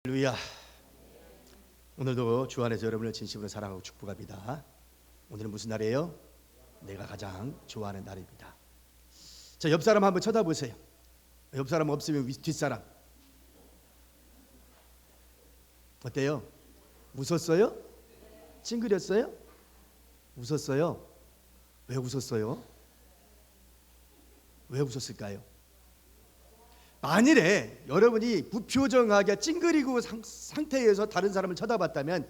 할렐루야. 오늘도 주 안에서 여러분을 진심으로 사랑하고 축복합니다. 오늘은 무슨 날이에요? 내가 가장 좋아하는 날입니다. 자, 옆 사람 한번 쳐다보세요. 옆 사람 없으면 뒷사람. 어때요? 웃었어요? 찡그렸어요? 웃었어요? 왜 웃었어요? 왜 웃었을까요? 만일에 여러분이 무표정하게 찡그리고 상태에서 다른 사람을 쳐다봤다면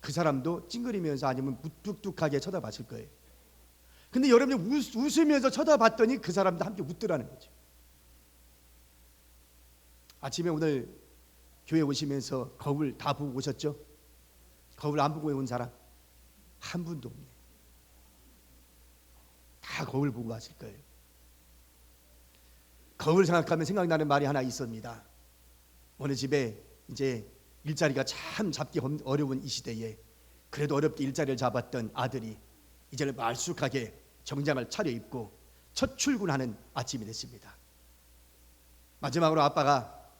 그 사람도 찡그리면서 아니면 무뚝뚝하게 쳐다봤을 거예요. 근데 여러분이 웃으면서 쳐다봤더니 그 사람도 함께 웃더라는 거죠. 아침에 오늘 교회 오시면서 거울 다 보고 오셨죠? 거울 안 보고 온 사람 한 분도 없네요. 다 거울 보고 왔을 거예요. 거울 생각하면 생각나는 말이 하나 있습니다. 어느 집에 이제 일자리가 참 잡기 어려운 이 시대에 그래도 어렵게 일자리를 잡았던 아들이 이제는 말쑥하게 정장을 차려입고 첫 출근하는 아침이 됐습니다. 마지막으로 아빠가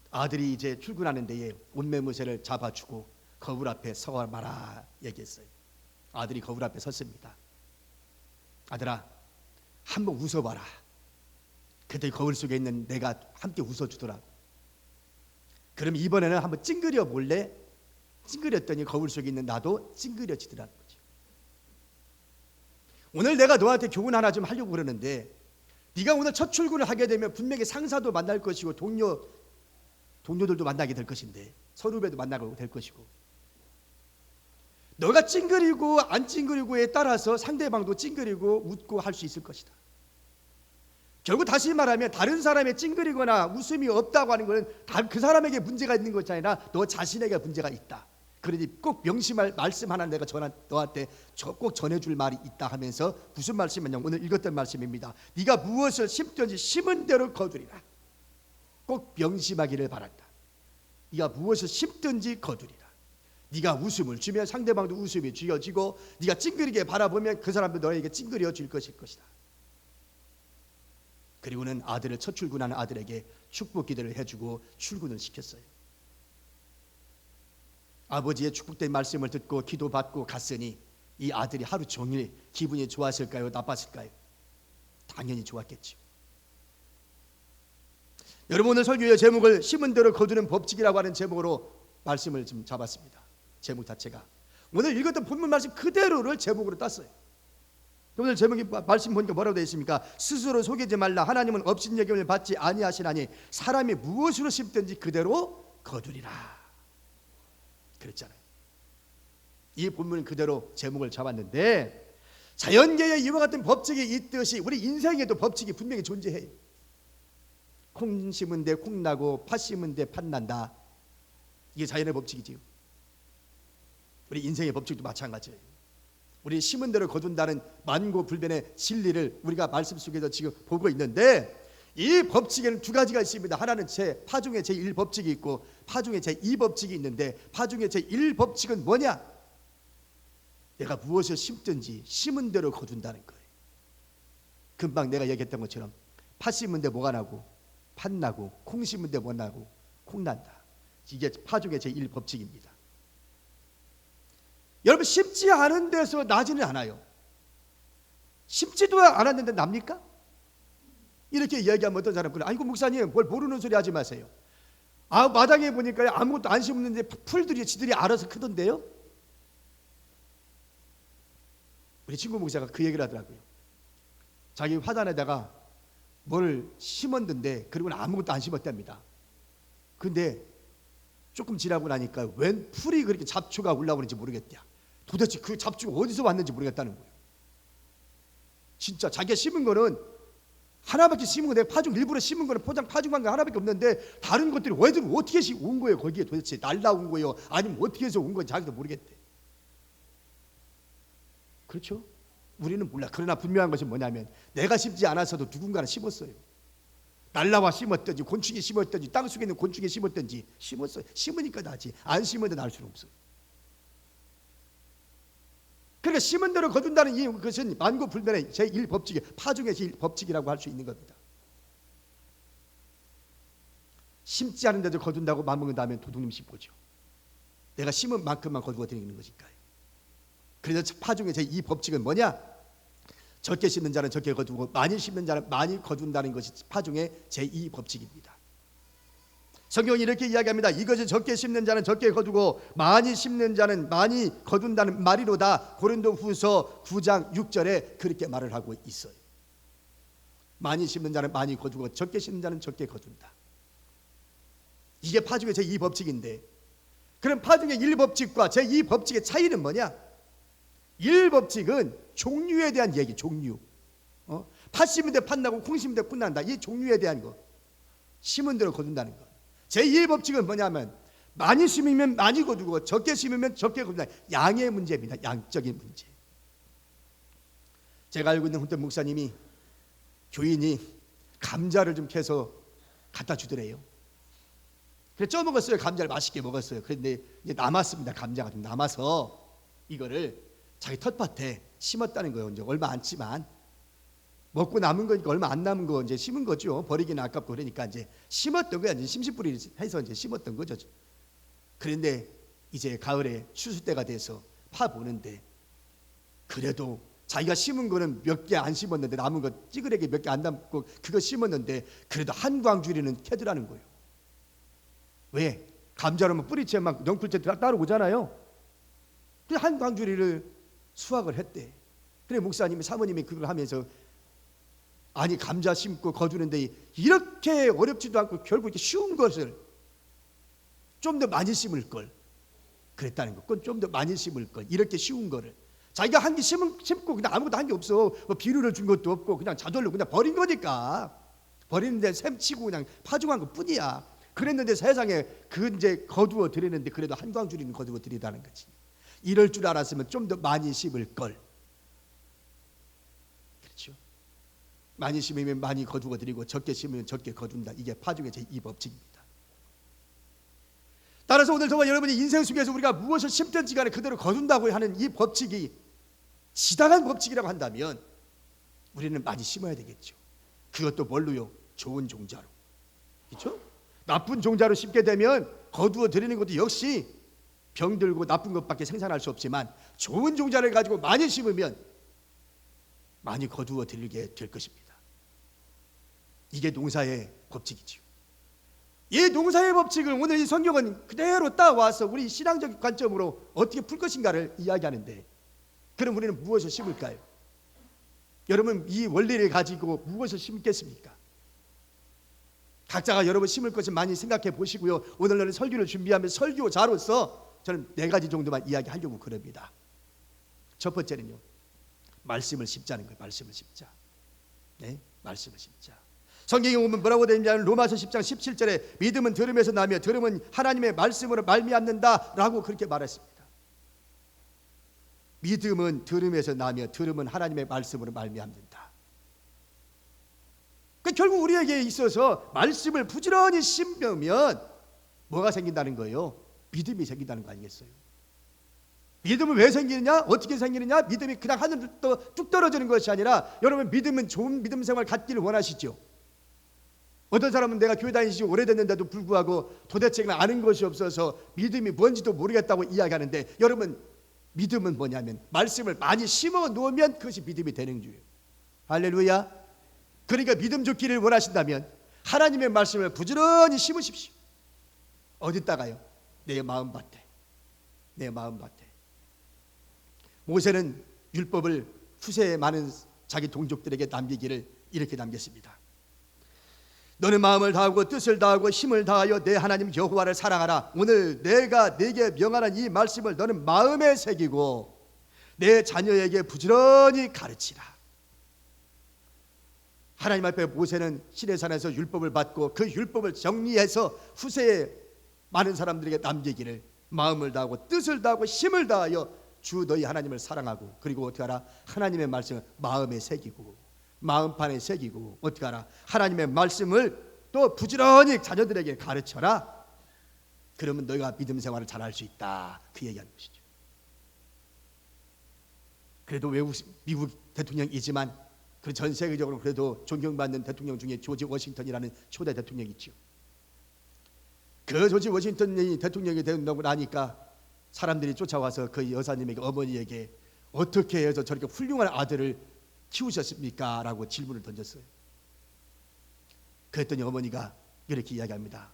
아들이 이제 출근하는 데에 옷매무새를 잡아주고 거울 앞에 서 마라 얘기했어요. 아들이 거울 앞에 섰습니다. 아들아, 한번 웃어봐라. 그때 거울 속에 있는 내가 함께 웃어주더라고. 그럼 이번에는 한번 찡그려 볼래? 찡그렸더니 거울 속에 있는 나도 찡그려지더라는 거죠. 오늘 내가 너한테 교훈 하나 좀 하려고 그러는데, 네가 오늘 첫 출근을 하게 되면 분명히 상사도 만날 것이고 동료들도 만나게 될 것인데, 선후배도 만나게 될 것이고, 너가 찡그리고 안 찡그리고에 따라서 상대방도 찡그리고 웃고 할 수 있을 것이다. 결국 다시 말하면 다른 사람의 찡그리거나 웃음이 없다고 하는 것은 그 사람에게 문제가 있는 것이 아니라 너 자신에게 문제가 있다. 그러니 꼭 명심할 말씀 하나 내가 너한테 꼭 전해줄 말이 있다 하면서 무슨 말씀이냐, 오늘 읽었던 말씀입니다. 네가 무엇을 심든지 심은 대로 거두리라. 꼭 명심하기를 바란다. 네가 무엇을 심든지 거두리라. 네가 웃음을 주면 상대방도 웃음이 쥐어지고, 네가 찡그리게 바라보면 그 사람도 너에게 찡그려 줄 것일 것이다. 그리고는 아들을 첫 출근하는 아들에게 축복 기도를 해주고 출근을 시켰어요. 아버지의 축복된 말씀을 듣고 기도받고 갔으니 이 아들이 하루 종일 기분이 좋았을까요? 나빴을까요? 당연히 좋았겠죠. 여러분, 오늘 설교의 제목을 심은 대로 거두는 법칙이라고 하는 제목으로 말씀을 좀 잡았습니다. 제목 자체가 오늘 읽었던 본문 말씀 그대로를 제목으로 땄어요. 오늘 제목이 말씀 보니까 뭐라고 되어 있습니까? 스스로 속이지 말라. 하나님은 업신 여김을 받지 아니하시나니 사람이 무엇으로 심든지 그대로 거두리라. 그랬잖아요. 이 본문은 그대로 제목을 잡았는데, 자연계에 이와 같은 법칙이 있듯이 우리 인생에도 법칙이 분명히 존재해요. 콩 심은 데 콩 나고 팥 심은 데 팥 난다. 이게 자연의 법칙이지요. 우리 인생의 법칙도 마찬가지예요. 우리 심은 대로 거둔다는 만고불변의 진리를 우리가 말씀 속에서 지금 보고 있는데, 이 법칙에는 두 가지가 있습니다. 하나는 파중의 제1법칙이 있고 파중의 제2법칙이 있는데, 파중의 제1법칙은 뭐냐? 내가 무엇을 심든지 심은 대로 거둔다는 거예요. 금방 내가 얘기했던 것처럼 팥 심은 데 뭐가 나고 팥 나고, 콩 심은 데 뭐 나고 콩 난다. 이게 파중의 제1법칙입니다. 여러분, 심지 않은 데서 나지는 않아요. 심지도 않았는데 납니까? 이렇게 이야기하면 어떤 사람은, 아이고 목사님 뭘 모르는 소리 하지 마세요. 마당에 보니까 아무것도 안 심었는데 풀들이 지들이 알아서 크던데요. 우리 친구 목사가 그 얘기를 하더라고요. 자기 화단에다가 뭘 심었는데 그리고는 아무것도 안 심었답니다. 근데 조금 지나고 나니까 웬 풀이 그렇게 잡초가 올라오는지 모르겠대요. 도대체 그 잡초가 어디서 왔는지 모르겠다는 거예요. 진짜 자기가 심은 거는 하나밖에 심은 거, 내가 파중 일부러 심은 거는 파중한 거 하나밖에 없는데 다른 것들이 왜들 어떻게 온 거예요? 거기에 도대체 날라온 거예요? 아니면 어떻게 해서 온 건지 자기도 모르겠대. 그렇죠? 우리는 몰라. 그러나 분명한 것은 뭐냐면 내가 심지 않아서도 누군가는 심었어요. 날라와 심었든지 곤충이 심었든지 땅속에 있는 곤충이 심었든지 심었어요. 심으니까 나지, 안 심으면 날 수는 없어요. 그러니까 심은 대로 거둔다는 것은 만고불변의 제1법칙이 파중의 제1법칙이라고 할 수 있는 겁니다. 심지 않은데도 거둔다고 마음먹은 다음에 도둑놈 심고죠. 내가 심은 만큼만 거두어 드리는 것일까요? 그래서 파종의 제2 법칙은 뭐냐? 적게 심는 자는 적게 거두고 많이 심는 자는 많이 거둔다는 것이 파종의 제2 법칙입니다. 성경이 이렇게 이야기합니다. 이것이 적게 심는 자는 적게 거두고 많이 심는 자는 많이 거둔다는 말이로다. 고린도후서 9장 6절에 그렇게 말을 하고 있어요. 많이 심는 자는 많이 거두고 적게 심는 자는 적게 거둔다. 이게 파종의 제2 법칙인데, 그럼 파종의 1법칙과 제2 법칙의 차이는 뭐냐? 1법칙은 종류에 대한 얘기, 종류. 팥 심은 데 팥 나고 콩 심은 데 콩 난다. 이 종류에 대한 거. 심은 대로 거둔다는 거. 제2의 법칙은 뭐냐면 많이 심으면 많이 거두고 적게 심으면 적게 거둔다. 양의 문제입니다. 양적인 문제. 제가 알고 있는 어떤 목사님이 교인이 감자를 좀 캐서 갖다 주더래요. 그래 쪄먹었어요. 감자를 맛있게 먹었어요. 그런데 이제 남았습니다. 감자가 좀 남아서 이거를 자기 텃밭에 심었다는 거예요. 이제 얼마 안 지만 먹고 남은 거니까 얼마 안 남은 거 이제 심은 거죠. 버리기는 아깝고 그러니까 이제 심었던 거야. 이제 심시뿌리 해서 이제 심었던 거죠. 그런데 이제 가을에 추수 때가 돼서 파 보는데 그래도 자기가 심은 거는 몇 개 안 심었는데 남은 거 찌그레기 몇 개 안 남고 그거 심었는데 그래도 한광주리는 캐더라는 거예요. 왜? 감자로면 뿌리채만 넝쿨째 따로 오잖아요. 그래서 한광주리를 수확을 했대. 그래 목사님이 사모님이 그걸 하면서 아니 감자 심고 거두는데 이렇게 어렵지도 않고 결국 이렇게 쉬운 것을 좀 더 많이 심을 걸 그랬다는 거. 그건 좀 더 많이 심을 걸. 이렇게 쉬운 거를 자기가 한 개 심고 그냥 아무것도 한 게 없어. 뭐 비료를 준 것도 없고 그냥 자돌로 그냥 버린 거니까 버리는데 샘치고 그냥 파종한 것 뿐이야. 그랬는데 세상에 그 이제 거두어 드리는데 그래도 한광주리는 거두어 드리다는 거지. 이럴 줄 알았으면 좀 더 많이 심을 걸. 그렇죠? 많이 심으면 많이 거두어 드리고 적게 심으면 적게 거둔다. 이게 파종의 제2 법칙입니다. 따라서 오늘 저와 여러분이 인생 속에서 우리가 무엇을 심든지 간에 그대로 거둔다고 하는 이 법칙이 지당한 법칙이라고 한다면 우리는 많이 심어야 되겠죠. 그것도 뭘로요? 좋은 종자로. 그렇죠? 나쁜 종자로 심게 되면 거두어 드리는 것도 역시 병들고 나쁜 것밖에 생산할 수 없지만 좋은 종자를 가지고 많이 심으면 많이 거두어 드리게 될 것입니다. 이게 농사의 법칙이지요. 이 농사의 법칙을 오늘 이 성경은 그대로 따와서 우리 신앙적 관점으로 어떻게 풀 것인가를 이야기하는데, 그럼 우리는 무엇을 심을까요? 여러분 이 원리를 가지고 무엇을 심겠습니까? 각자가 여러분 심을 것을 많이 생각해 보시고요. 오늘날은 설교를 준비하면서 설교자로서 저는 4가지 정도만 이야기하려고 그럽니다. 첫 번째는요, 말씀을 심자는 거예요. 말씀을 심자. 네, 말씀을 심자. 성경에 보면 뭐라고 되어 있냐면 로마서 10장 17절에 믿음은 들음에서 나며 들음은 하나님의 말씀으로 말미암는다라고 그렇게 말했습니다. 믿음은 들음에서 나며 들음은 하나님의 말씀으로 말미암는다. 그러니까 결국 우리에게 있어서 말씀을 부지런히 심으면 뭐가 생긴다는 거예요? 믿음이 생긴다는 거 아니겠어요? 믿음은 왜 생기느냐? 어떻게 생기느냐? 믿음이 그냥 하늘부터 뚝 떨어지는 것이 아니라, 여러분 믿음은 좋은 믿음 생활 갖기를 원하시죠? 어떤 사람은 내가 교회 다니신 지 오래됐는데도 불구하고 도대체 아는 것이 없어서 믿음이 뭔지도 모르겠다고 이야기하는데, 여러분 믿음은 뭐냐면 말씀을 많이 심어 놓으면 그것이 믿음이 되는 줄이에요. 할렐루야. 그러니까 믿음 좋기를 원하신다면 하나님의 말씀을 부지런히 심으십시오. 어디다가요? 내 마음밭에. 내 마음밭에. 모세는 율법을 후세에 많은 자기 동족들에게 남기기를 이렇게 남겼습니다. 너는 마음을 다하고 뜻을 다하고 힘을 다하여 내 하나님 여호와를 사랑하라. 오늘 내가 네게 명하는 이 말씀을 너는 마음에 새기고 내 자녀에게 부지런히 가르치라. 하나님 앞에 모세는 시내산에서 율법을 받고 그 율법을 정리해서 후세에 많은 사람들에게 남기기를 마음을 다하고 뜻을 다하고 힘을 다하여 주 너희 하나님을 사랑하고, 그리고 어떻게 하라? 하나님의 말씀을 마음에 새기고 마음판에 새기고, 어떻게 하라? 하나님의 말씀을 또 부지런히 자녀들에게 가르쳐라. 그러면 너희가 믿음 생활을 잘할 수 있다. 그 얘기하는 것이죠. 그래도 미국 대통령이지만 그 전 세계적으로 그래도 존경받는 대통령 중에 조지 워싱턴이라는 초대 대통령이 있죠. 그 조지 워싱턴이 대통령이 된다고 나니까 사람들이 쫓아와서 그 여사님에게, 어머니에게 어떻게 해서 저렇게 훌륭한 아들을 키우셨습니까? 라고 질문을 던졌어요. 그랬더니 어머니가 이렇게 이야기합니다.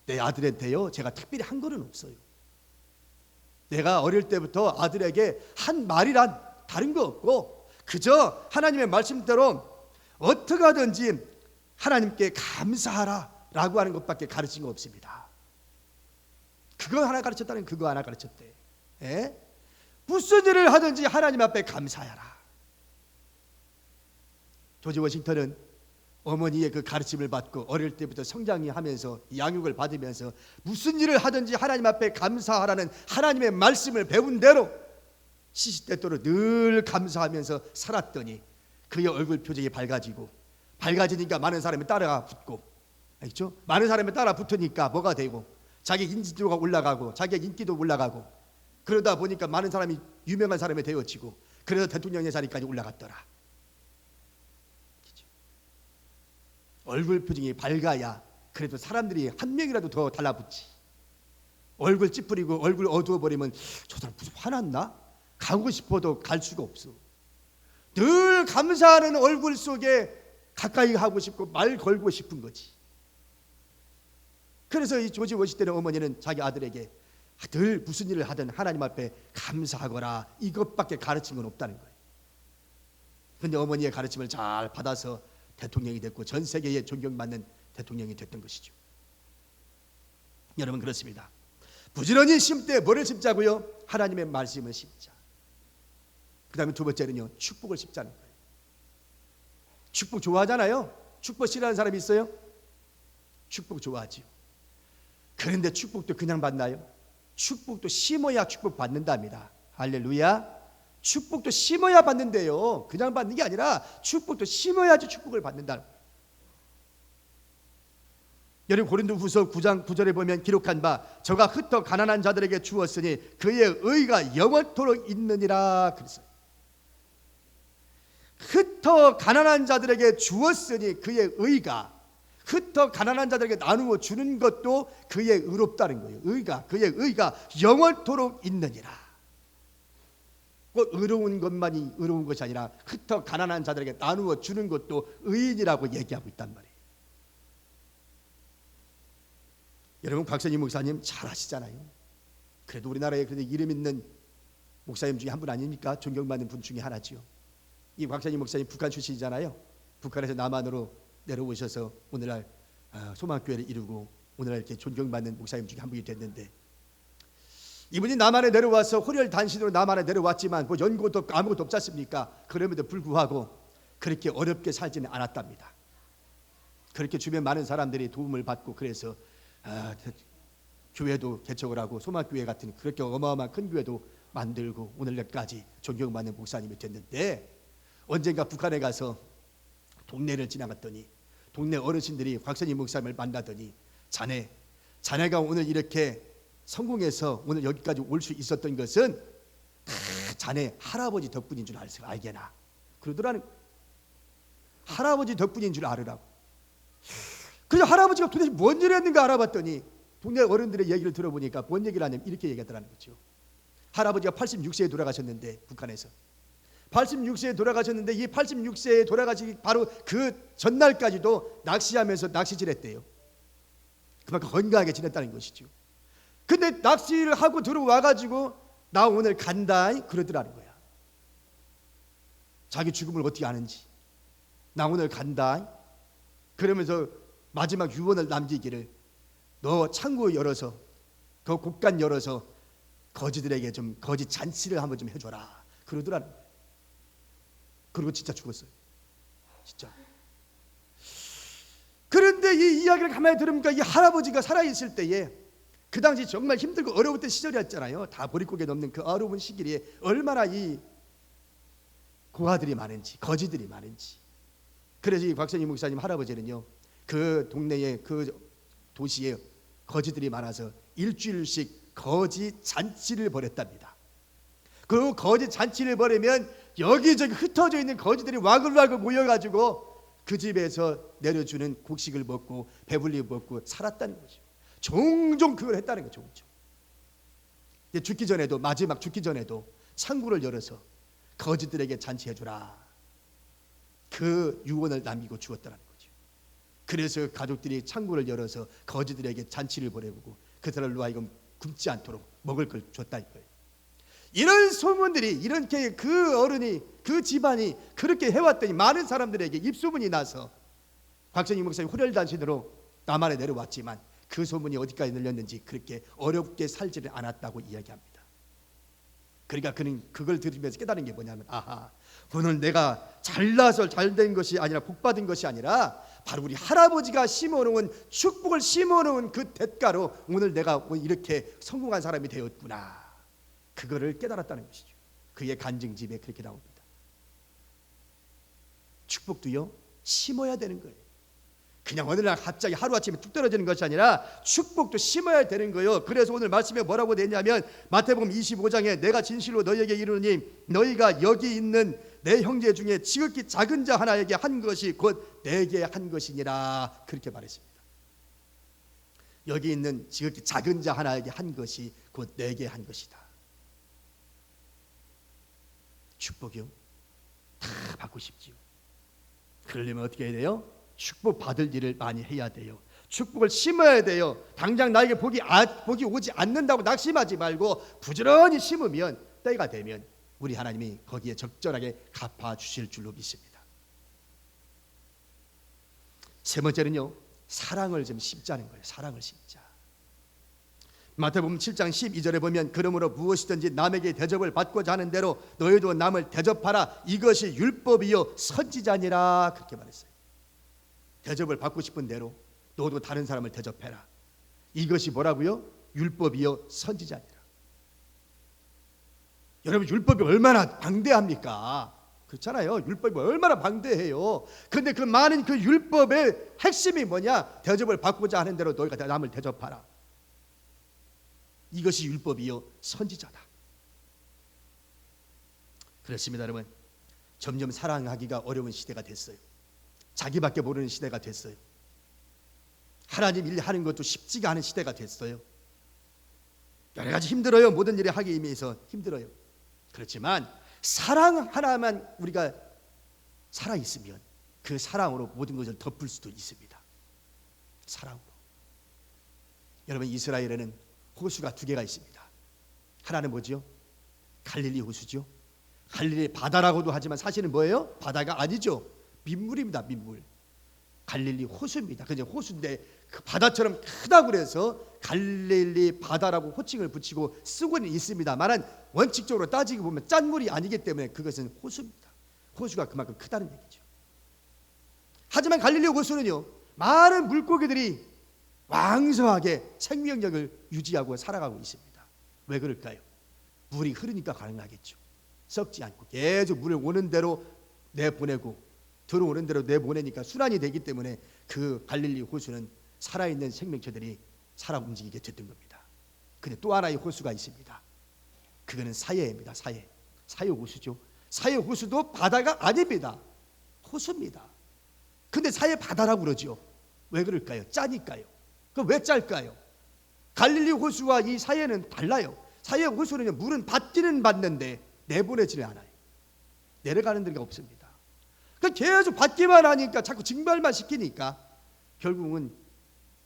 내 아들한테요, 제가 특별히 한 거는 없어요. 내가 어릴 때부터 아들에게 한 말이란 다른 거 없고 그저 하나님의 말씀대로 어떻게 하든지 하나님께 감사하라 라고 하는 것밖에 가르친 거 없습니다. 그거 하나 가르쳤다는 그거 하나 가르쳤대. 예? 무슨 일을 하든지 하나님 앞에 감사하라. 조지 워싱턴은 어머니의 그 가르침을 받고 어릴 때부터 성장하면서 양육을 받으면서 무슨 일을 하든지 하나님 앞에 감사하라는 하나님의 말씀을 배운 대로 시시때때로 늘 감사하면서 살았더니 그의 얼굴 표정이 밝아지니까 많은 사람이 따라 붙고, 알겠죠? 많은 사람이 따라 붙으니까 뭐가 되고 자기 인지도가 올라가고 자기 인기도 올라가고 그러다 보니까 많은 사람이 유명한 사람이 되어지고 그래서 대통령의 자리까지 올라갔더라. 얼굴 표정이 밝아야 그래도 사람들이 한 명이라도 더 달라붙지. 얼굴 찌푸리고 얼굴 어두워버리면 저 사람 무슨 화났나? 가고 싶어도 갈 수가 없어. 늘 감사하는 얼굴 속에 가까이 하고 싶고 말 걸고 싶은 거지. 그래서 이 조지 워싱턴의 어머니는 자기 아들에게 늘 무슨 일을 하든 하나님 앞에 감사하거라 이것밖에 가르친 건 없다는 거예요. 그런데 어머니의 가르침을 잘 받아서 대통령이 됐고 전 세계에 존경받는 대통령이 됐던 것이죠. 여러분 그렇습니다. 부지런히 심되 뭐를 심자고요? 하나님의 말씀을 심자. 그 다음에 두 번째는요, 축복을 심자는 거예요. 축복 좋아하잖아요. 축복 싫어하는 사람이 있어요? 축복 좋아하지요. 그런데 축복도 그냥 받나요? 축복도 심어야 축복 받는답니다. 할렐루야. 축복도 심어야 받는데요, 그냥 받는 게 아니라 축복도 심어야지 축복을 받는다. 여러분 고린도후서 9장 9절에 보면 기록한 바 저가 흩어 가난한 자들에게 주었으니 그의 의가 영원토록 있느니라 그랬어요. 흩어 가난한 자들에게 주었으니 그의 의가, 흩어 가난한 자들에게 나누어 주는 것도 그의 의롭다는 거예요. 그의 의가 영원토록 있느니라. 꼭 의로운 것만이 의로운 것이 아니라 흩어 가난한 자들에게 나누어 주는 것도 의인이라고 얘기하고 있단 말이에요. 여러분 곽선희 목사님 잘 아시잖아요. 그래도 우리나라에 그래도 이름 있는 목사님 중에 한 분 아닙니까? 존경받는 분 중에 하나지요. 이 곽선희 목사님 북한 출신이잖아요. 북한에서 남한으로 내려오셔서 오늘날 소망교회를 이루고 오늘날 이렇게 존경받는 목사님 중에 한 분이 됐는데, 이분이 남한에 내려와서 호렬단신으로 남한에 내려왔지만 뭐 연고도 없고 아무것도 없지 않습니까? 그럼에도 불구하고 그렇게 어렵게 살지는 않았답니다. 그렇게 주변 많은 사람들이 도움을 받고 그래서 교회도 개척을 하고 소망교회 같은 그렇게 어마어마한 큰 교회도 만들고 오늘날까지 존경받는 목사님이 됐는데, 언젠가 북한에 가서 동네를 지나갔더니 동네 어르신들이 곽선희 목사님을 만나더니 자네가 오늘 이렇게 성공해서 오늘 여기까지 올 수 있었던 것은 다 자네 할아버지 덕분인 줄 알게나 그러더라는. 할아버지 덕분인 줄 알으라고. 그래서 할아버지가 도대체 뭔 일을 했는가 알아봤더니 동네 어른들의 얘기를 들어보니까 뭔 얘기를 하냐면 이렇게 얘기하더라는 거죠. 할아버지가 86세에 돌아가셨는데, 북한에서 86세에 돌아가셨는데 이 86세에 돌아가시기 바로 그 전날까지도 낚시하면서 낚시질했대요. 그만큼 건강하게 지냈다는 것이죠. 근데 낚시를 하고 들어와가지고 나 오늘 간다 그러더라는 거야. 자기 죽음을 어떻게 아는지. 나 오늘 간다 그러면서 마지막 유언을 남기기를, 너 창고 열어서 그 곡간 열어서 거지들에게 좀 거지 잔치를 한번 좀 해줘라 그러더라는 거야. 그리고 진짜 죽었어요. 진짜. 그런데 이 이야기를 가만히 들으니까 이 할아버지가 살아있을 때에 그 당시 정말 힘들고 어려웠던 시절이었잖아요. 다 보릿고개 넘는 그 어려운 시기에 얼마나 이 고아들이 많은지 거지들이 많은지. 그래서 이 곽선희 목사님 할아버지는요, 그 동네에 그 도시에 거지들이 많아서 일주일씩 거지 잔치를 벌였답니다. 그 거지 잔치를 벌이면 여기저기 흩어져 있는 거지들이 와글와글 모여가지고 그 집에서 내려주는 곡식을 먹고 배불리 먹고 살았다는 거죠. 종종 그걸 했다는 거죠. 종종. 죽기 전에도, 마지막 죽기 전에도 창구를 열어서 거지들에게 잔치해주라, 그 유언을 남기고 죽었다는 거죠. 그래서 가족들이 창구를 열어서 거지들에게 잔치를 보내고 그들로 하여금 굶지 않도록 먹을 걸 줬다 이거예요. 이런 소문들이, 이렇게 그 어른이, 그 집안이 그렇게 해왔더니 많은 사람들에게 입소문이 나서 곽정익 목사님 호렬단신으로 남한에 내려왔지만 그 소문이 어디까지 늘렸는지 그렇게 어렵게 살지를 않았다고 이야기합니다. 그러니까 그는 그걸 들으면서 깨달은 게 뭐냐면, 아하, 오늘 내가 잘나서 잘된 것이 아니라 복받은 것이 아니라 바로 우리 할아버지가 심어놓은, 축복을 심어놓은 그 대가로 오늘 내가 이렇게 성공한 사람이 되었구나, 그거를 깨달았다는 것이죠. 그의 간증집에 그렇게 나옵니다. 축복도요, 심어야 되는 거예요. 그냥 어느 날 갑자기 하루아침에 뚝 떨어지는 것이 아니라 축복도 심어야 되는 거예요. 그래서 오늘 말씀에 뭐라고 되냐면 마태복음 25장에 내가 진실로 너희에게 이르노니 너희가 여기 있는 내 형제 중에 지극히 작은 자 하나에게 한 것이 곧 내게 한 것이니라, 그렇게 말했습니다. 여기 있는 지극히 작은 자 하나에게 한 것이 곧 내게 한 것이다. 축복이요, 다 받고 싶지요. 그러려면 어떻게 해야 돼요? 축복 받을 일을 많이 해야 돼요. 축복을 심어야 돼요. 당장 나에게 복이 오지 않는다고 낙심하지 말고 부지런히 심으면 때가 되면 우리 하나님이 거기에 적절하게 갚아주실 줄로 믿습니다. 세 번째는요, 사랑을 좀 심자는 거예요. 사랑을 심자. 마태복음 7장 12절에 보면 그러므로 무엇이든지 남에게 대접을 받고자 하는 대로 너희도 남을 대접하라, 이것이 율법이요 선지자니라, 그렇게 말했어요. 대접을 받고 싶은 대로 너도 다른 사람을 대접해라, 이것이 뭐라고요? 율법이요 선지자니라. 여러분, 율법이 얼마나 방대합니까? 그렇잖아요. 율법이 얼마나 방대해요. 근데 그 많은 그 율법의 핵심이 뭐냐? 대접을 받고자 하는 대로 너희가 남을 대접하라, 이것이 율법이요 선지자다. 그렇습니다. 여러분, 점점 사랑하기가 어려운 시대가 됐어요. 자기밖에 모르는 시대가 됐어요. 하나님 일 하는 것도 쉽지가 않은 시대가 됐어요. 여러 가지 힘들어요. 모든 일을 하기 위해서 힘들어요. 그렇지만 사랑 하나만 우리가 살아있으면 그 사랑으로 모든 것을 덮을 수도 있습니다. 사랑으로. 여러분, 이스라엘에는 호수가 두 개가 있습니다. 하나는 뭐죠? 갈릴리 호수죠. 갈릴리 바다라고도 하지만 사실은 뭐예요? 바다가 아니죠. 민물입니다. 민물. 갈릴리 호수입니다. 그냥 호수인데 그 바다처럼 크다고 그래서 갈릴리 바다라고 호칭을 붙이고 쓰고는 있습니다만 원칙적으로 따지고 보면 짠물이 아니기 때문에 그것은 호수입니다. 호수가 그만큼 크다는 얘기죠. 하지만 갈릴리 호수는요, 많은 물고기들이 왕성하게 생명력을 유지하고 살아가고 있습니다. 왜 그럴까요? 물이 흐르니까 가능하겠죠. 썩지 않고 계속 물을 오는 대로 내보내고 들어오는 대로 내보내니까 순환이 되기 때문에 그 갈릴리 호수는 살아있는 생명체들이 살아 움직이게 됐던 겁니다. 근데 또 하나의 호수가 있습니다. 그거는 사해입니다. 사해 호수죠. 사해 호수도 바다가 아닙니다. 호수입니다. 근데 사해 바다라고 그러죠. 왜 그럴까요? 짜니까요. 그럼 왜 짤까요? 갈릴리 호수와 이 사해는 달라요. 사해 호수는 물은 받기는 받는데 내보내지는 않아요. 내려가는 데가 없습니다. 계속 받기만 하니까 자꾸 증발만 시키니까 결국은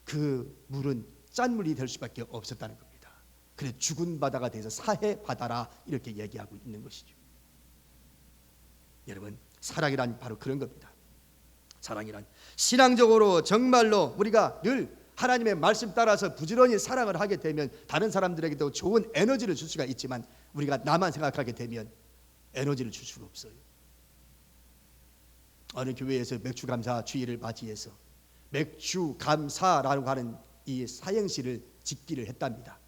그 물은 짠물이 될 수밖에 없었다는 겁니다. 그래서 죽은 바다가 돼서 사해 바다라 이렇게 얘기하고 있는 것이죠. 여러분, 사랑이란 바로 그런 겁니다. 사랑이란 신앙적으로 정말로 우리가 늘 하나님의 말씀 따라서 부지런히 사랑을 하게 되면 다른 사람들에게도 좋은 에너지를 줄 수가 있지만 우리가 나만 생각하게 되면 에너지를 줄 수가 없어요. 어느 교회에서 맥주감사 주일을 맞이해서 맥주감사라고 하는 이 사행시를 짓기를 했답니다.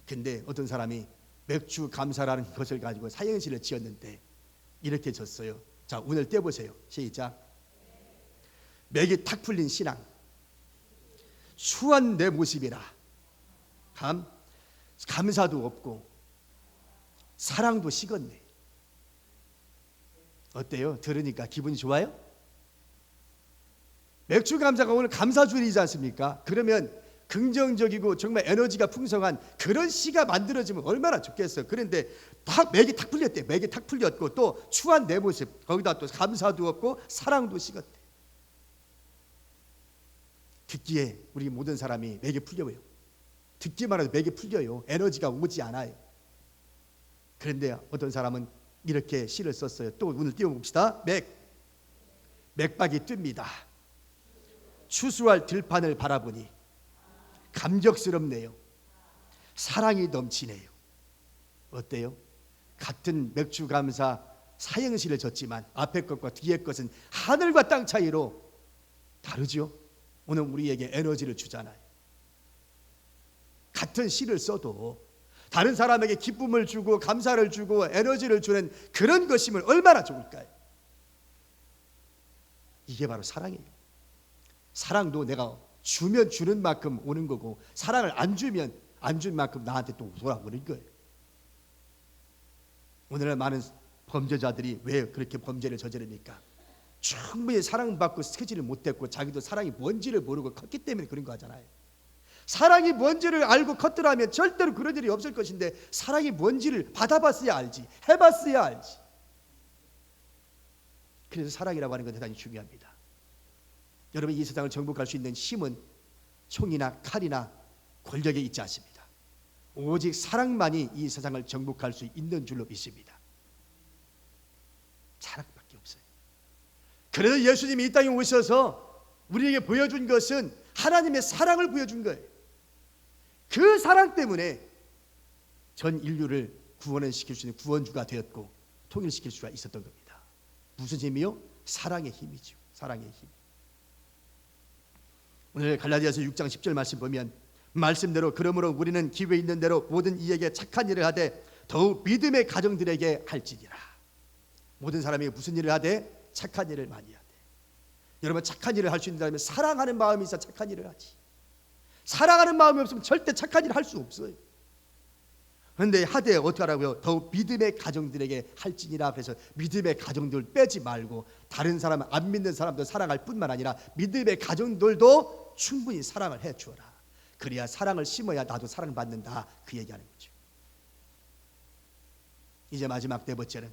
근데 어떤 사람이 맥주감사라는 것을 가지고 사행시를 지었는데 이렇게 졌어요. 자, 오늘 떼보세요. 시작. 맥이 탁 풀린 신앙, 수한 내 모습이라. 감사도 없고 사랑도 식었네. 어때요? 들으니까 기분이 좋아요? 맥주 감사가 오늘 감사주일이지 않습니까? 그러면 긍정적이고 정말 에너지가 풍성한 그런 시가 만들어지면 얼마나 좋겠어요. 그런데 딱 맥이 탁 풀렸대. 맥이 탁 풀렸고 또 추한 내 모습, 거기다 또 감사도 없고 사랑도 식었대. 듣기에 우리 모든 사람이 맥이 풀려요. 듣기만 해도 맥이 풀려요. 에너지가 오지 않아요. 그런데 어떤 사람은 이렇게 시를 썼어요. 또 오늘 띄워봅시다. 맥박이 뜹니다. 추수할 들판을 바라보니 감격스럽네요. 사랑이 넘치네요. 어때요? 같은 맥주 감사 사형시를 졌지만 앞에 것과 뒤에 것은 하늘과 땅 차이로 다르죠. 오늘 우리에게 에너지를 주잖아요. 같은 시를 써도 다른 사람에게 기쁨을 주고 감사를 주고 에너지를 주는 그런 것이면 얼마나 좋을까요? 이게 바로 사랑이에요. 사랑도 내가 주면 주는 만큼 오는 거고, 사랑을 안 주면 안 준 만큼 나한테 또 돌아오는 거예요. 오늘날 많은 범죄자들이 왜 그렇게 범죄를 저지릅니까? 충분히 사랑받고 스케줄을 못했고 자기도 사랑이 뭔지를 모르고 컸기 때문에 그런 거 하잖아요. 사랑이 뭔지를 알고 컸더라면 절대로 그런 일이 없을 것인데, 사랑이 뭔지를 받아봤어야 알지, 해봤어야 알지. 그래서 사랑이라고 하는 건 대단히 중요합니다. 여러분, 이 세상을 정복할 수 있는 힘은 총이나 칼이나 권력에 있지 않습니다. 오직 사랑만이 이 세상을 정복할 수 있는 줄로 믿습니다. 사랑밖에 없어요. 그래서 예수님이 이 땅에 오셔서 우리에게 보여준 것은 하나님의 사랑을 보여준 거예요. 그 사랑 때문에 전 인류를 구원을 시킬 수 있는 구원주가 되었고 통일시킬 수가 있었던 겁니다. 무슨 힘이요? 사랑의 힘이죠. 사랑의 힘. 오늘 갈라디아서 6장 10절 말씀 보면, 말씀대로 그러므로 우리는 기회 있는 대로 모든 이에게 착한 일을 하되 더욱 믿음의 가정들에게 할지니라. 모든 사람에게 무슨 일을 하되? 착한 일을 많이 하되. 여러분, 착한 일을 할 수 있다면 사랑하는 마음이 있어 착한 일을 하지. 사랑하는 마음이 없으면 절대 착한 일을 할 수 없어요. 그런데 하되 어떻게 하라고요? 더욱 믿음의 가정들에게 할지니라. 그래서 믿음의 가정들 빼지 말고 다른 사람, 안 믿는 사람도 사랑할 뿐만 아니라 믿음의 가정들도 충분히 사랑을 해 주어라. 그래야 사랑을 심어야 나도 사랑받는다, 그 얘기하는 거죠. 이제 마지막 네 번째는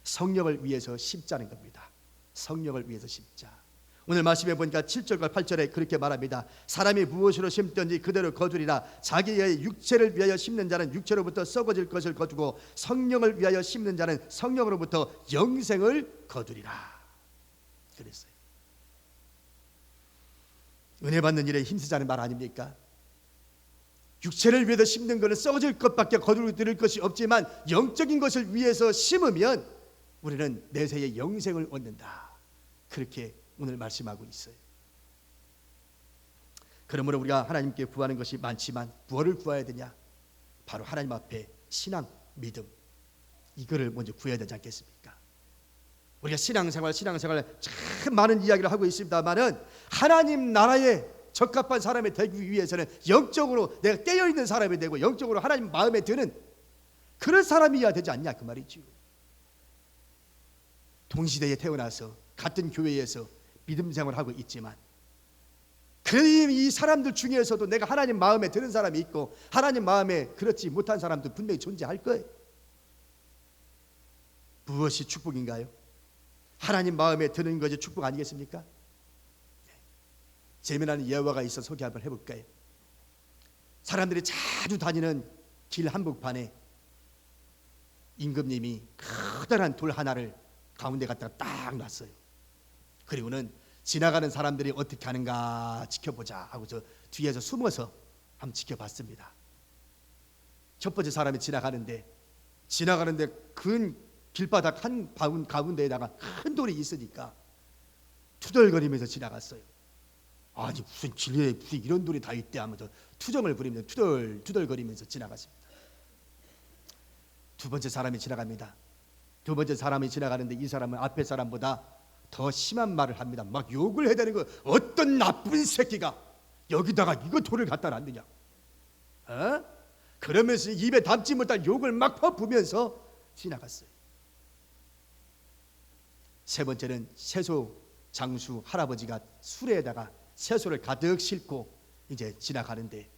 성령을 위해서 심자는 겁니다. 성령을 위해서 심자. 오늘 말씀해 보니까 7절과 8절에 그렇게 말합니다. 사람이 무엇으로 심든지 그대로 거두리라. 자기의 육체를 위하여 심는 자는 육체로부터 썩어질 것을 거두고 성령을 위하여 심는 자는 성령으로부터 영생을 거두리라. 그랬어요. 은혜 받는 일에 힘쓰자는 말 아닙니까? 육체를 위해서 심는 것은 썩어질 것밖에 거두릴 것이 없지만 영적인 것을 위해서 심으면 우리는 내세의 영생을 얻는다. 그렇게 오늘 말씀하고 있어요. 그러므로 우리가 하나님께 구하는 것이 많지만 무엇을 구해야 되냐? 바로 하나님 앞에 신앙, 믿음, 이거를 먼저 구해야 되지 않겠습니까? 우리가 신앙생활 참 많은 이야기를 하고 있습니다만은 하나님 나라에 적합한 사람이 되기 위해서는 영적으로 내가 깨어있는 사람이 되고 영적으로 하나님 마음에 드는 그런 사람이어야 되지 않냐, 그 말이죠. 동시대에 태어나서 같은 교회에서 믿음 생활을 하고 있지만 이 사람들 중에서도 내가 하나님 마음에 드는 사람이 있고 하나님 마음에 그렇지 못한 사람도 분명히 존재할 거예요. 무엇이 축복인가요? 하나님 마음에 드는 것이 축복 아니겠습니까? 재미나는 예화가 있어 소개 한번 해볼까요? 사람들이 자주 다니는 길 한복판에 임금님이 커다란 돌 하나를 가운데 갖다가 딱 놨어요. 그리고는 지나가는 사람들이 어떻게 하는가 지켜보자 하고서 뒤에서 숨어서 한번 지켜봤습니다. 첫 번째 사람이 지나가는데 큰 길바닥 한 가운데에다가 큰 돌이 있으니까 투덜거리면서 지나갔어요. 아니 무슨 길에 무슨 이런 돌이 다 있대 하면서 투정을 부리면서 투덜거리면서 지나갔습니다. 두 번째 사람이 지나갑니다. 두 번째 사람이 지나가는데 이 사람은 앞에 사람보다 더 심한 말을 합니다. 막 욕을 해야 되는 거. 어떤 나쁜 새끼가 여기다가 이거 돌을 갖다 놨느냐. 그러면서 입에 담지 못할 욕을 막 퍼부으면서 지나갔어요. 세 번째는 채소 장수 할아버지가 수레에다가 채소를 가득 싣고 이제 지나가는데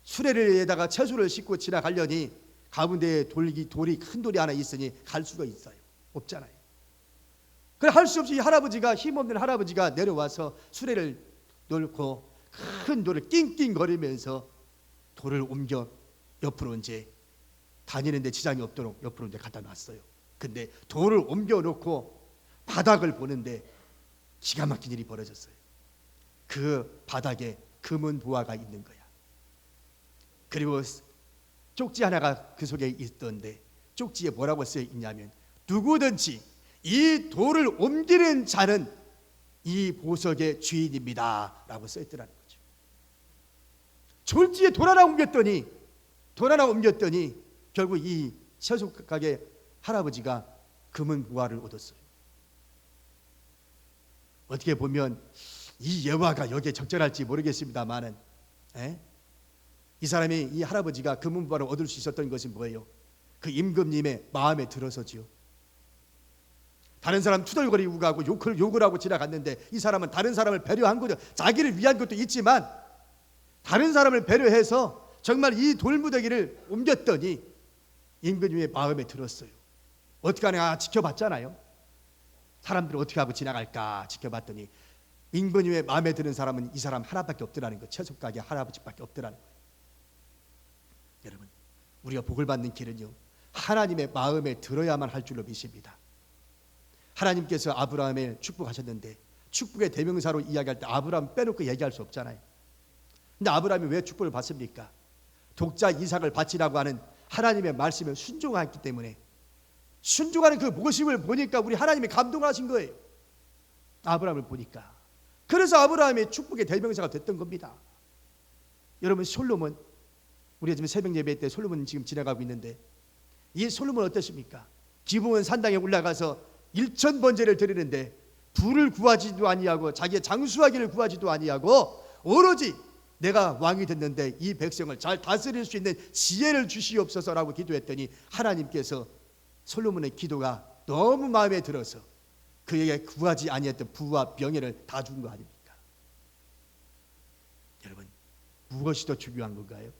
수레에다가 채소를 싣고 지나가려니 가운데에 돌이 큰 돌이 하나 있으니 갈 수가 있어요? 없잖아요. 그래 할 수 없이 할아버지가, 힘없는 할아버지가 내려와서 수레를 놓고 큰 돌을 낑낑거리면서 돌을 옮겨 옆으로 이제 다니는데 지장이 없도록 옆으로 이제 갖다 놨어요. 근데 돌을 옮겨 놓고 바닥을 보는데 기가 막힌 일이 벌어졌어요. 그 바닥에 금은 보화가 있는 거야. 그리고 쪽지 하나가 그 속에 있던데 쪽지에 뭐라고 쓰여 있냐면 누구든지 이 돌을 옮기는 자는 이 보석의 주인입니다 라고 써 있더라는 거죠. 졸지에 돌 하나 옮겼더니 결국 이 채소 가게 할아버지가 금은 보화를 얻었어요. 어떻게 보면 이 예화가 여기에 적절할지 모르겠습니다만은 이 사람이, 이 할아버지가 금은 보화를 얻을 수 있었던 것이 뭐예요? 그 임금님의 마음에 들어서지요. 다른 사람 투덜거리고 가고 욕을 하고 지나갔는데 이 사람은 다른 사람을 배려한 거죠. 자기를 위한 것도 있지만 다른 사람을 배려해서 정말 이 돌무더기를 옮겼더니 임금님의 마음에 들었어요. 어떻게 하냐 지켜봤잖아요. 사람들이 어떻게 하고 지나갈까 지켜봤더니 임금님의 마음에 드는 사람은 이 사람 하나밖에 없더라는 거. 채소가게 할아버지밖에 없더라는 거예요. 여러분, 우리가 복을 받는 길은요 하나님의 마음에 들어야만 할 줄로 믿습니다. 하나님께서 아브라함을 축복하셨는데 축복의 대명사로 이야기할 때 아브라함 빼놓고 얘기할 수 없잖아요. 근데 아브라함이 왜 축복을 받습니까? 독자 이삭을 바치라고 하는 하나님의 말씀에 순종했기 때문에, 순종하는 그 모습을 보니까 우리 하나님이 감동을 하신 거예요. 아브라함을 보니까. 그래서 아브라함이 축복의 대명사가 됐던 겁니다. 여러분, 솔로몬, 우리가 지금 새벽 예배 때 솔로몬 지금 지나가고 있는데 이 솔로몬 어떻습니까? 기브온 산당에 올라가서 1000번제를 드리는데 부를 구하지도 아니하고 자기의 장수하기를 구하지도 아니하고 오로지 내가 왕이 됐는데 이 백성을 잘 다스릴 수 있는 지혜를 주시옵소서라고 기도했더니 하나님께서 솔로몬의 기도가 너무 마음에 들어서 그에게 구하지 아니했던 부와 명예를 다 준 거 아닙니까? 여러분, 무엇이 더 중요한 건가요?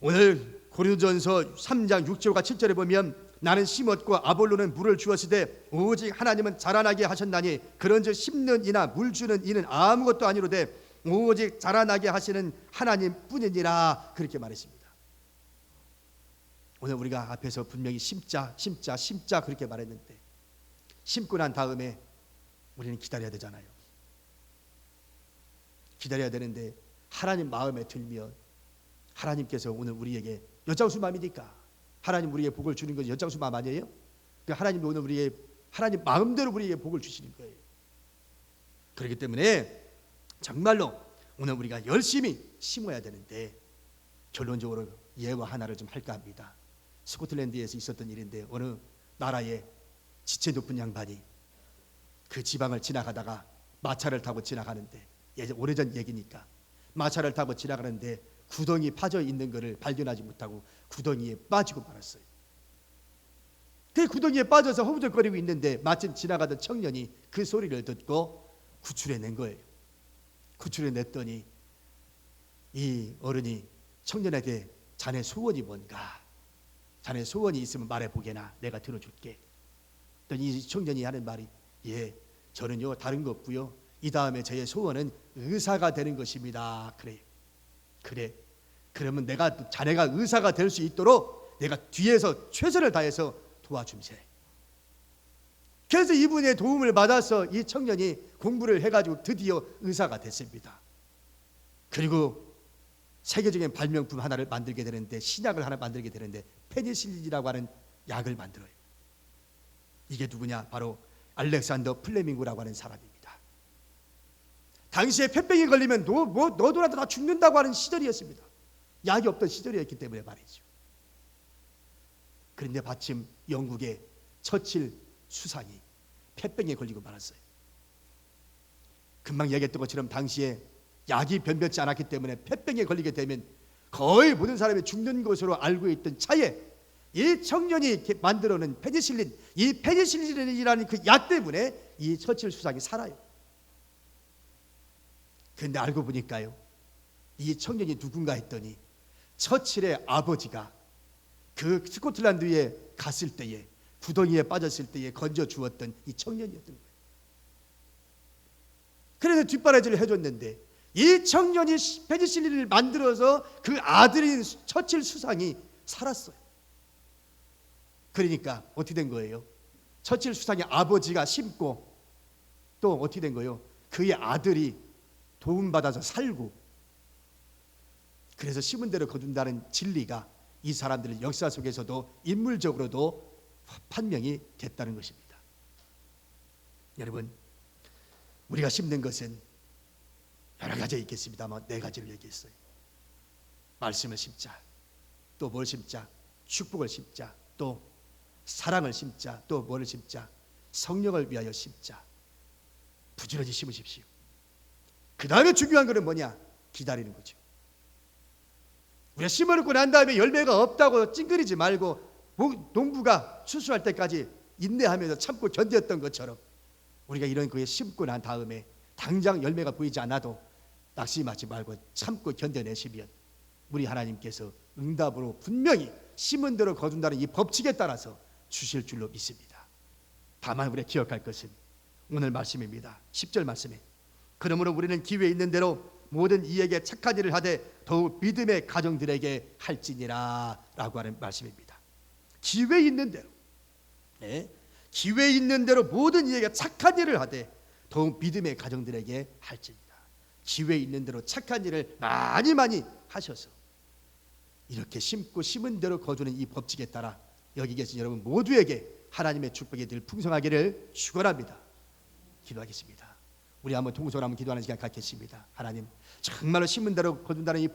오늘 고린도전서 3장 6절과 7절에 보면 나는 심었고 아볼로는 물을 주었으되 오직 하나님은 자라나게 하셨나니 그런즉 심는 이나 물 주는 이는 아무것도 아니로되 오직 자라나게 하시는 하나님뿐이니라 그렇게 말했습니다. 오늘 우리가 앞에서 분명히 심자 그렇게 말했는데 심고 난 다음에 우리는 기다려야 되잖아요. 기다려야 되는데 하나님 마음에 들면 하나님께서 오늘 우리에게 엿장수 마음이니까 하나님 우리에게 복을 주는 것이 엿장수 마음 아니에요? 그러니까 하나님 오늘 우리에게 하나님 마음대로 우리에게 복을 주시는 거예요. 그렇기 때문에 정말로 오늘 우리가 열심히 심어야 되는데 결론적으로 예화 하나를 좀 할까 합니다. 스코틀랜드에서 있었던 일인데 어느 나라의 지체 높은 양반이 그 지방을 지나가다가 마차를 타고 지나가는데 오래전 얘기니까 마차를 타고 지나가는데 구덩이 파져 있는 것을 발견하지 못하고 구덩이에 빠지고 말았어요. 그 구덩이에 빠져서 허우적거리고 있는데 마침 지나가던 청년이 그 소리를 듣고 구출해낸 거예요. 구출해냈더니 이 어른이 청년에게 자네 소원이 뭔가? 자네 소원이 있으면 말해보게나 내가 들어줄게. 그랬더니 이 청년이 하는 말이 저는요 다른 거 없고요. 이 다음에 저의 소원은 의사가 되는 것입니다. 그래. 그러면 내가 자네가 의사가 될 수 있도록 내가 뒤에서 최선을 다해서 도와줌세. 그래서 이분의 도움을 받아서 이 청년이 공부를 해가지고 드디어 의사가 됐습니다. 그리고 세계적인 발명품 하나를 만들게 되는데 신약을 하나 만들게 되는데 페니실린이라고 하는 약을 만들어요. 이게 누구냐? 바로 알렉산더 플레밍구라고 하는 사람입니다. 당시에 폐병에 걸리면 너도라도 다 죽는다고 하는 시절이었습니다. 약이 없던 시절이었기 때문에 말이죠. 그런데 마침 영국의 처칠 수상이 폐병에 걸리고 말았어요. 금방 얘기했던 것처럼 당시에 약이 변변치 않았기 때문에 폐병에 걸리게 되면 거의 모든 사람이 죽는 것으로 알고 있던 차에 이 청년이 만들어낸 페니실린, 이 페니실린이라는 그 약 때문에 이 처칠 수상이 살아요. 그런데 알고 보니까요, 이 청년이 누군가 했더니 처칠의 아버지가 그 스코틀랜드에 갔을 때에 구덩이에 빠졌을 때에 건져 주었던 이 청년이었던 거예요. 그래서 뒷바라지를 해줬는데 이 청년이 페니실린을 만들어서 그 아들인 처칠 수상이 살았어요. 그러니까 어떻게 된 거예요? 처칠 수상의 아버지가 심고 또 어떻게 된 거예요? 그의 아들이 도움받아서 살고, 그래서 심은 대로 거둔다는 진리가 이 사람들의 역사 속에서도 인물적으로도 판명이 됐다는 것입니다. 여러분, 우리가 심는 것은 여러 가지 있겠습니다만 4가지를 얘기했어요. 말씀을 심자, 또 뭘 심자? 축복을 심자, 또 사랑을 심자, 또 뭐를 심자? 성령을 위하여 심자. 부지런히 심으십시오. 그 다음에 중요한 것은 뭐냐? 기다리는 거죠. 우리가 심어놓고 난 다음에 열매가 없다고 찡그리지 말고 농부가 추수할 때까지 인내하면서 참고 견뎠던 것처럼 우리가 이런 거에 심고 난 다음에 당장 열매가 보이지 않아도 낙심하지 말고 참고 견뎌내시면 우리 하나님께서 응답으로 분명히 심은 대로 거둔다는 이 법칙에 따라서 주실 줄로 믿습니다. 다만 우리가 기억할 것은 오늘 말씀입니다. 10절 말씀에 그러므로 우리는 기회 있는 대로 모든 이에게 착한 일을 하되 더욱 믿음의 가정들에게 할지니라 라고 하는 말씀입니다. 기회 있는 대로, 기회 있는 대로 모든 이에게 착한 일을 하되 더욱 믿음의 가정들에게 할지니라. 기회 있는 대로 착한 일을 많이 하셔서 이렇게 심고 심은 대로 거두는 이 법칙에 따라 여기 계신 여러분 모두에게 하나님의 축복이 늘 풍성하기를 축원합니다. 기도하겠습니다. 우리 한번 통성으로 한번 기도하는 시간 갖겠습니다. 하나님, 정말로 심은 대로 거둔다는 이